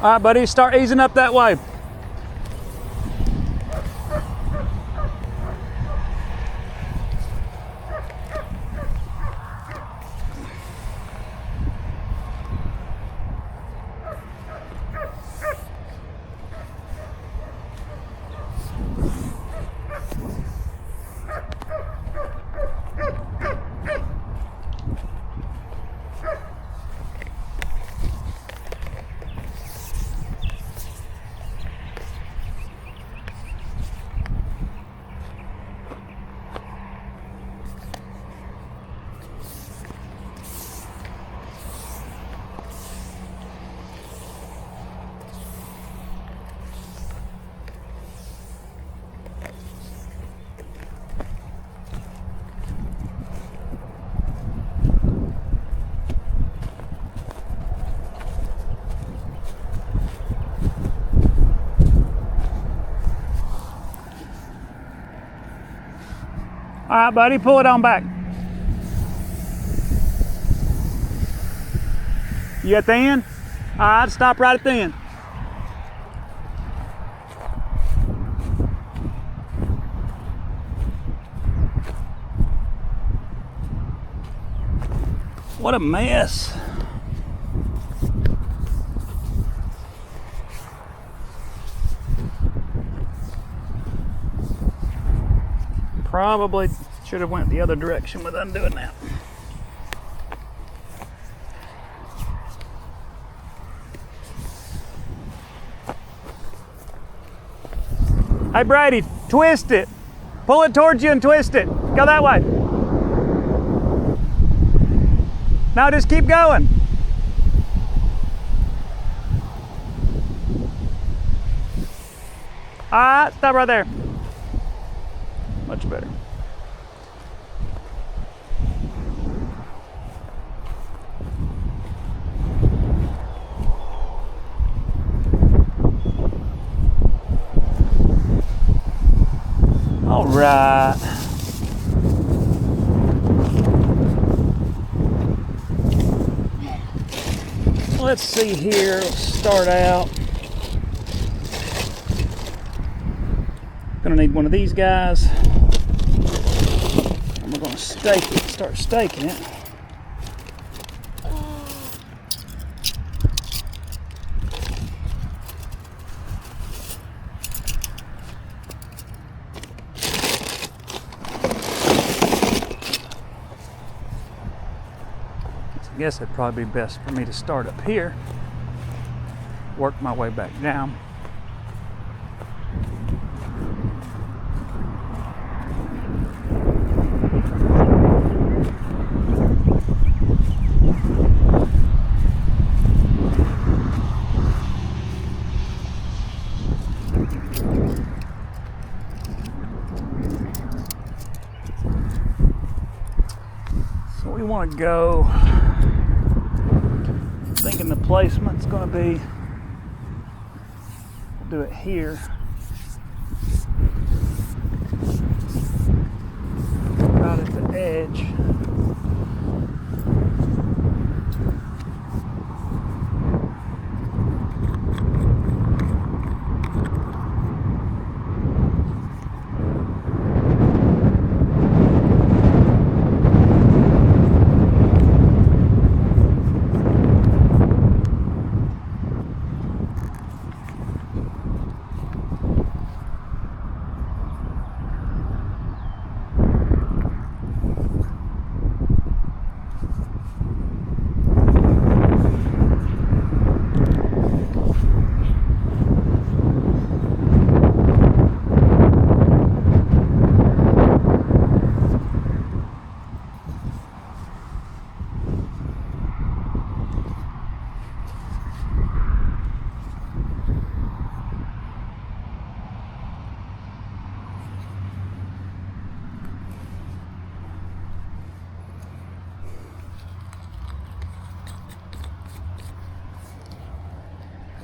All right, buddy, start easing up that way. All right, buddy, pull it on back. You at the end? All right, stop right at the end. What a mess. Probably should have went the other direction with undoing that. Hey Brady, twist it. Pull it towards you and twist it. Go that way. Now just keep going. All right, stop right there. Much better. All right. Let's see here. Let's start out. Gonna need one of these guys. And we're gonna stake it, start staking it. I guess it'd probably be best for me to start up here, work my way back down. So we want to go. Thinking the placement's going to be, we'll do it here. Right at the edge.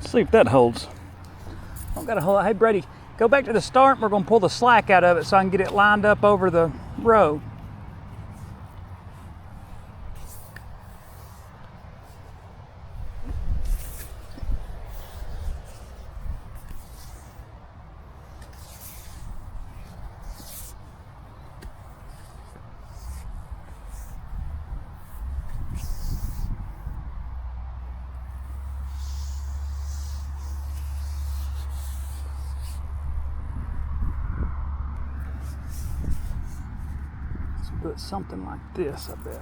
See if that holds. I've got a hold. Hey Brady, go back to the start and we're going to pull the slack out of it so I can get it lined up over the row. put something like this, I bet.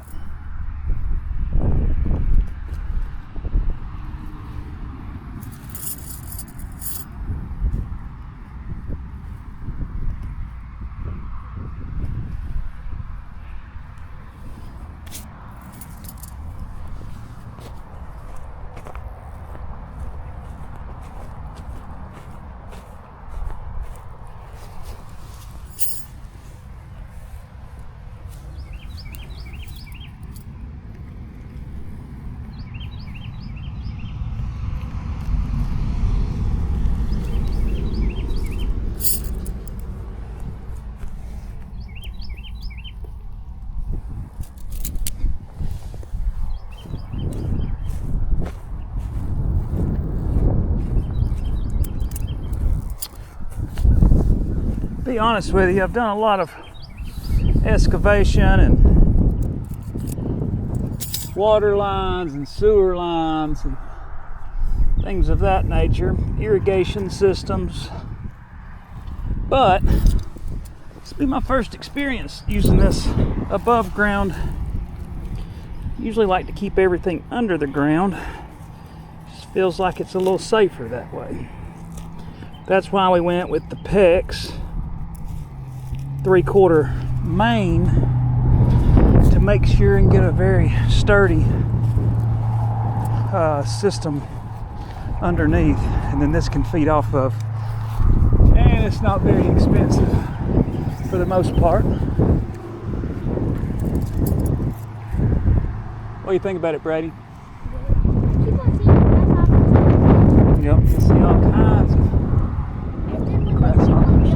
Be honest with you, I've done a lot of excavation and water lines and sewer lines and things of that nature, irrigation systems, but this will be my first experience using this above ground. Usually like to keep everything under the ground. Just feels like it's a little safer that way. That's why we went with the PEX 3/4 main to make sure and get a very sturdy system underneath, and then this can feed off of, and it's not very expensive for the most part. What do you think about it, Brady? Yep, you see all kinds of grasshoppers.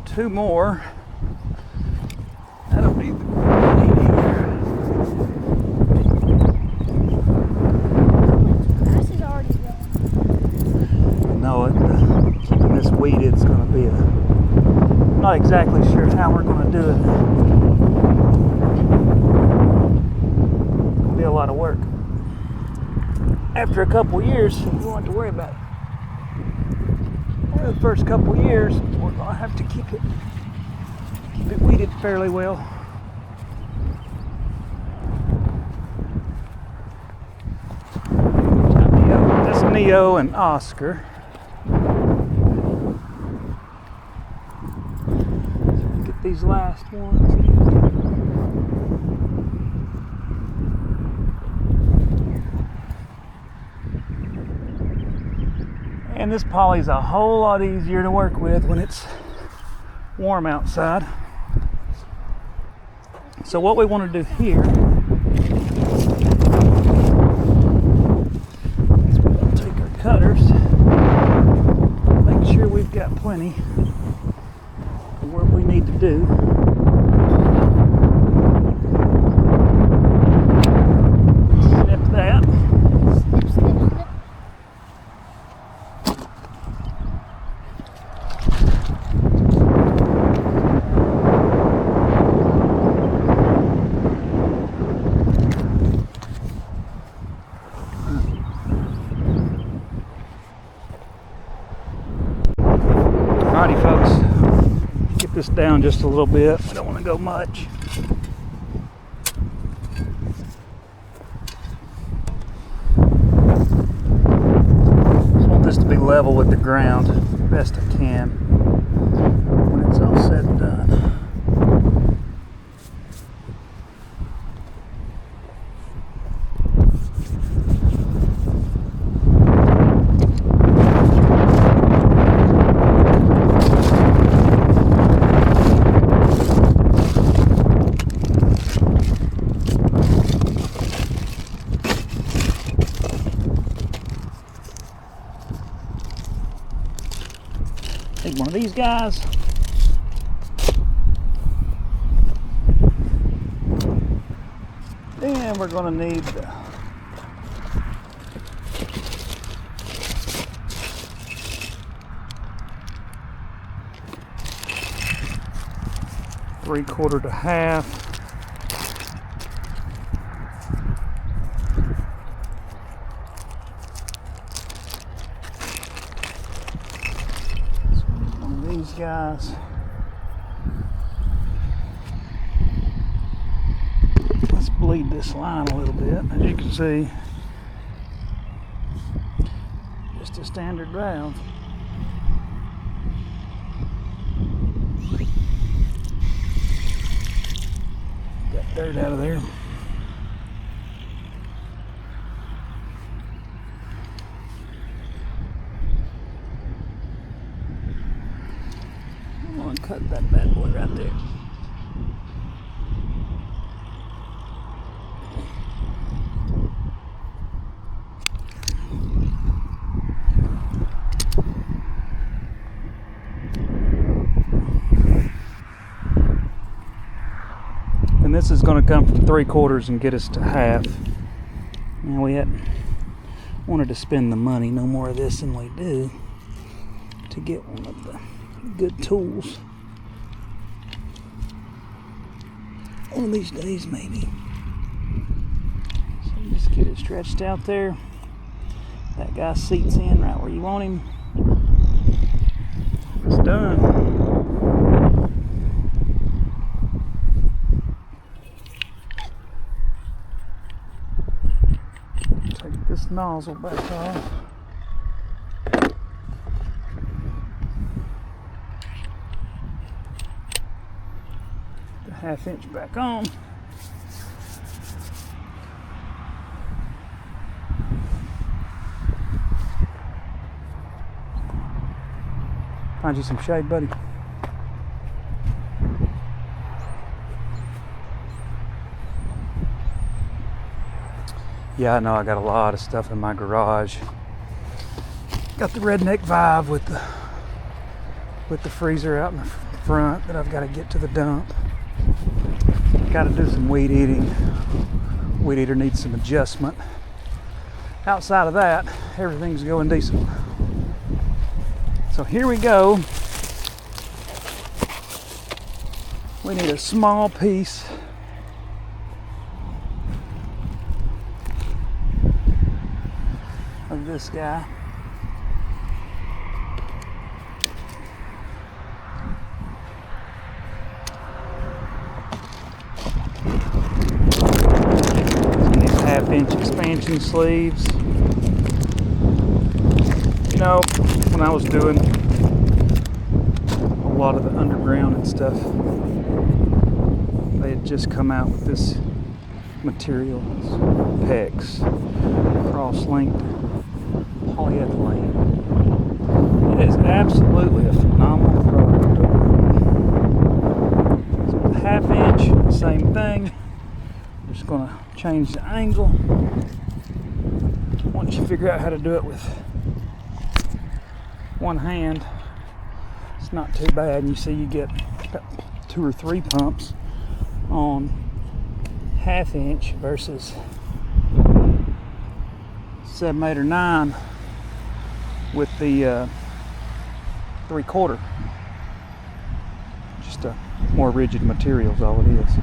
Two more. That'll be the grass is already growing. No, keeping this weeded is going to be I'm not exactly sure how we're going to do it. It'll be a lot of work. After a couple years, we won't have to worry about it. For the first couple years, we're going to have to keep it weeded fairly well. That's Neo and Oscar. Get these last ones. And this poly's a whole lot easier to work with when it's warm outside. So what we want to do here is we're going to take our cutters, make sure we've got plenty of what we need to do. Snip that. Alrighty folks, get this down just a little bit. I don't want to go much. Just want this to be level with the ground best I can when it's all said and done. Take one of these guys. Then we're going to need the 3/4 to half. One of these guys. Let's bleed this line a little bit. As you can see, just a standard valve. Got dirt out of there. I'm gonna cut that bad boy right there. And this is going to come from 3/4 and get us to half. Now we hadn't wanted to spend the money, no more of this than we do, to get one of the good tools. One of these days, maybe. So just get it stretched out there. That guy's seat's in right where you want him. It's done. Take this nozzle back off. The 1/2 inch back on. Find you some shade, buddy. Yeah, I know I got a lot of stuff in my garage. Got the redneck vibe with the freezer out in the front that I've got to get to the dump. Got to do some weed eating. Weed eater needs some adjustment. Outside of that, everything's going decent. So here we go. We need a small piece of this guy. Some of these 1/2 inch expansion sleeves. You know, when I was doing a lot of the underground and stuff, they had just come out with this material, PEX, cross-linked polyethylene. It is absolutely a phenomenal product. So with 1/2 inch, same thing. I'm just going to change the angle. Once you figure out how to do it with one hand, it's not too bad. And you see you get about 2 or 3 pumps on 1/2 inch versus 7, 8, or 9 with the 3/4. Just a more rigid material is all it is.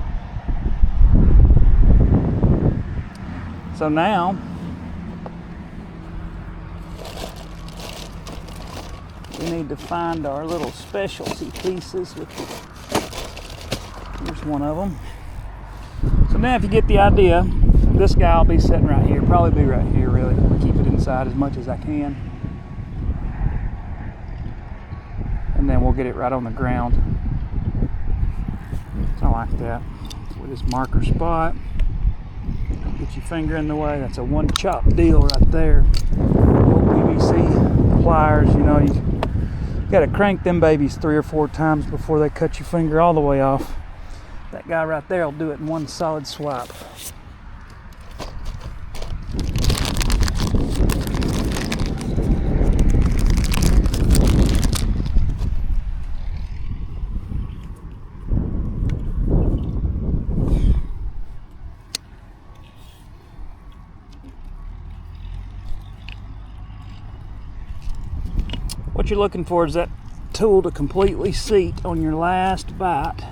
So now we need to find our little specialty pieces. Here's one of them. So now if you get the idea, this guy will be sitting right here, probably be right here really. I'll keep it inside as much as I can. And then we'll get it right on the ground. So I like that. With this marker spot. Don't get your finger in the way. That's a one chop deal right there. Old PVC pliers, you know, you gotta crank them babies 3 or 4 times before they cut your finger all the way off. That guy right there will do it in one solid swipe. What you're looking for is that tool to completely seat on your last bite.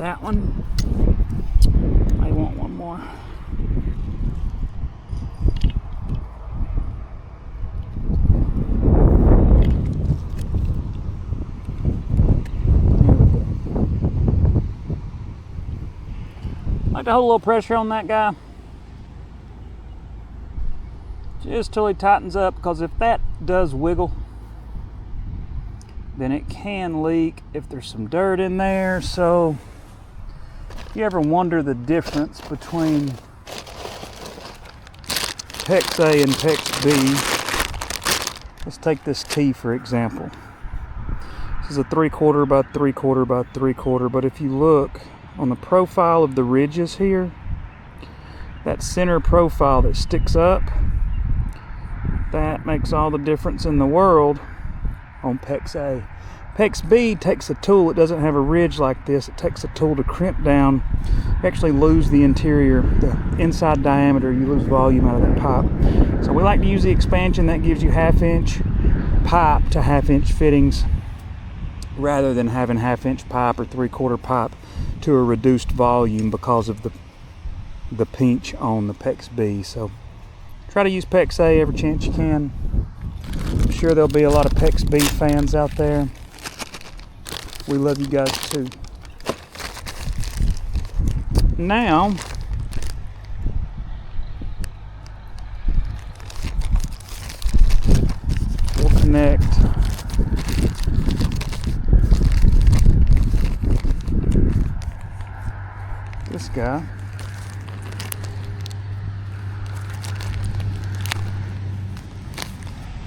that one. I want one more. Like to hold a little pressure on that guy. Just till he tightens up, because if that does wiggle, then it can leak if there's some dirt in there. So if you ever wonder the difference between PEX A and PEX B, let's take this T for example. This is a 3/4 by 3/4 by 3/4, but if you look on the profile of the ridges here, that center profile that sticks up, that makes all the difference in the world on PEX A. PEX B takes a tool, it doesn't have a ridge like this, it takes a tool to crimp down. You actually lose the interior, the inside diameter, you lose volume out of that pipe. So we like to use the expansion that gives you 1/2" pipe to 1/2" fittings, rather than having 1/2" pipe or 3/4 pipe to a reduced volume because of the pinch on the PEX B. So try to use PEX A every chance you can. I'm sure there'll be a lot of PEX B fans out there. We love you guys too. Now, we'll connect this guy.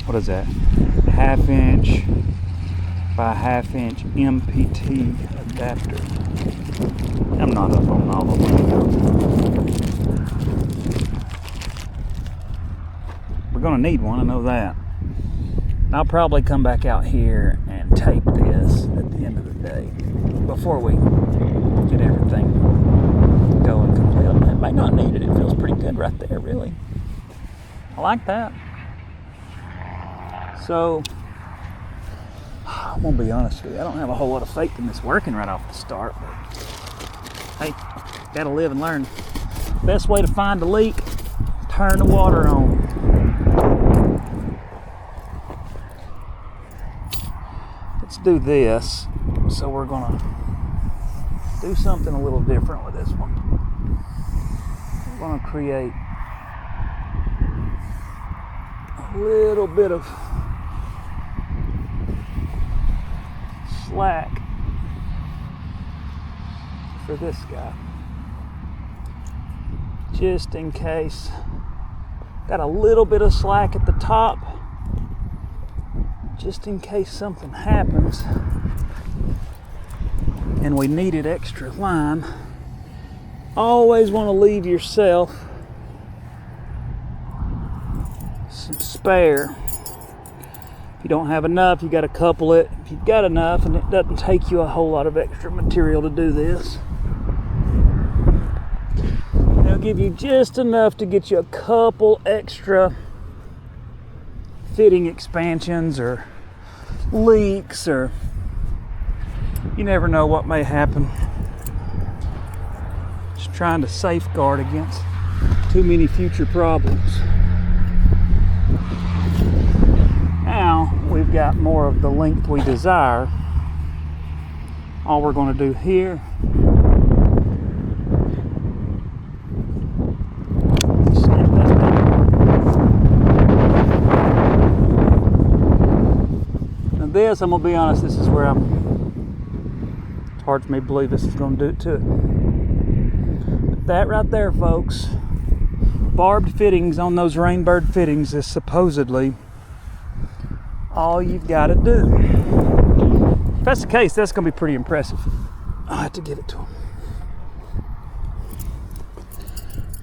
What is that? 1/2" by 1/2" MPT adapter. I'm not up on all of them. We're gonna need one, I know that. I'll probably come back out here and tape this at the end of the day before we get everything going completely. It might not need it. It feels pretty good right there, really. I like that. So, I'm gonna be honest with you, I don't have a whole lot of faith in this working right off the start, but hey, gotta live and learn. Best way to find a leak, turn the water on. Let's do this. So we're gonna do something a little different with this one. We're gonna create a little bit of slack for this guy, just in case. Got a little bit of slack at the top, just in case something happens and we needed extra line. Always want to leave yourself some spare. If you don't have enough, you got to couple it. If you've got enough and it doesn't take you a whole lot of extra material to do this, it'll give you just enough to get you a couple extra fitting expansions or leaks, or you never know what may happen. Just trying to safeguard against too many future problems. Now we've got more of the length we desire. All we're going to do here, snip that down. Now this, I'm going to be honest, this is where it's hard for me to believe this is going to do it to it. But that right there, folks, barbed fittings on those Rainbird fittings is supposedly all you've got to do. If that's the case, that's going to be pretty impressive. I'll have to give it to him.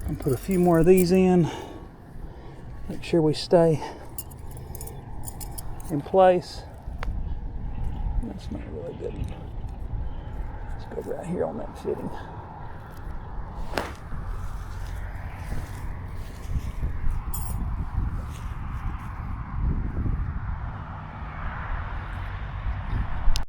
I'll put a few more of these in. Make sure we stay in place. That's not really good. Let's go right here on that fitting.